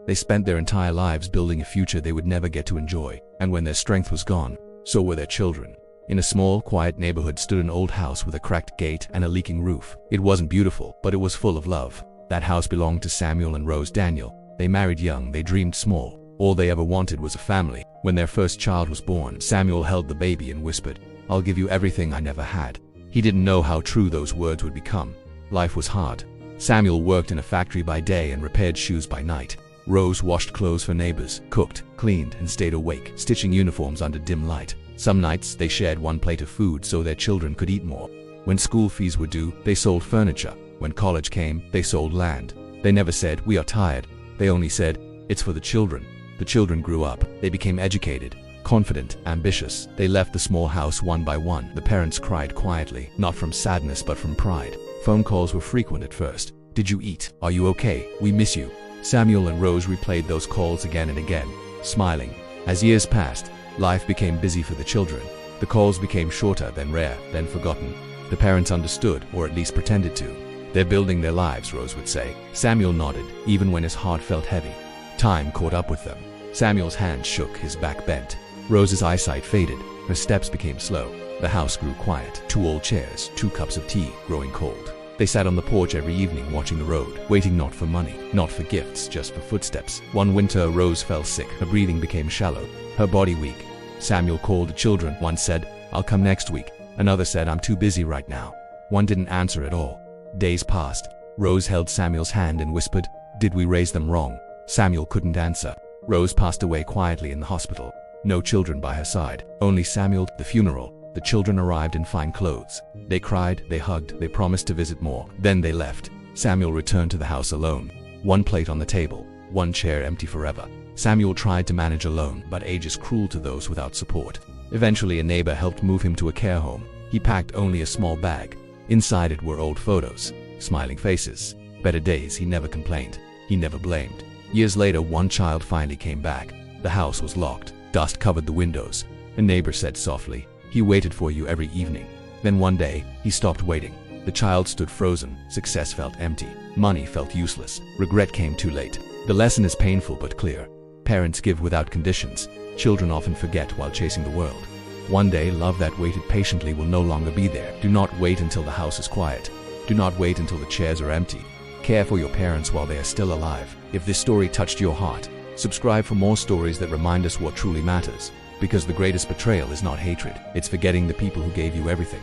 They spent their entire lives building a future they would never get to enjoy, and when their strength was gone, so were their children. In a small, quiet neighborhood stood an old house with a cracked gate and a leaking roof. It wasn't beautiful, but it was full of love. That house belonged to Samuel and Rose Daniel. They married young, they dreamed small. All they ever wanted was a family. When their first child was born, Samuel held the baby and whispered, "I'll give you everything I never had." He didn't know how true those words would become. Life was hard. Samuel worked in a factory by day and repaired shoes by night. Rose washed clothes for neighbors, cooked, cleaned, and stayed awake, stitching uniforms under dim light. Some nights, they shared one plate of food so their children could eat more. When school fees were due, they sold furniture. When college came, they sold land. They never said, "We are tired." They only said, "It's for the children." The children grew up. They became educated, confident, ambitious. They left the small house one by one. The parents cried quietly, not from sadness but from pride. Phone calls were frequent at first. "Did you eat? Are you okay? We miss you." Samuel and Rose replayed those calls again and again, smiling. As years passed, life became busy for the children. The calls became shorter, then rare, then forgotten. The parents understood, or at least pretended to. "They're building their lives," Rose would say. Samuel nodded, even when his heart felt heavy. Time caught up with them. Samuel's hands shook, his back bent. Rose's eyesight faded. Her steps became slow. The house grew quiet. 2 old chairs, 2 cups of tea, growing cold. They sat on the porch every evening watching the road, waiting not for money, not for gifts, just for footsteps. One winter, Rose fell sick. Her breathing became shallow, her body weak. Samuel called the children. One said, "I'll come next week." Another said, "I'm too busy right now." One didn't answer at all. Days passed. Rose held Samuel's hand and whispered, "Did we raise them wrong?" Samuel couldn't answer. Rose passed away quietly in the hospital. No children by her side, only Samuel. The funeral. The children arrived in fine clothes. They cried, they hugged, they promised to visit more. Then they left. Samuel returned to the house alone. One plate on the table, one chair empty forever. Samuel tried to manage alone, but age is cruel to those without support. Eventually, a neighbor helped move him to a care home. He packed only a small bag. Inside it were old photos, smiling faces, better days. He never complained. He never blamed. Years later, one child finally came back. The house was locked. Dust covered the windows. A neighbor said softly, "He waited for you every evening." Then one day, he stopped waiting. The child stood frozen. Success felt empty. Money felt useless. Regret came too late. The lesson is painful but clear. Parents give without conditions. Children often forget while chasing the world. One day, love that waited patiently will no longer be there. Do not wait until the house is quiet. Do not wait until the chairs are empty. Care for your parents while they are still alive. If this story touched your heart, subscribe for more stories that remind us what truly matters. Because the greatest betrayal is not hatred, it's forgetting the people who gave you everything.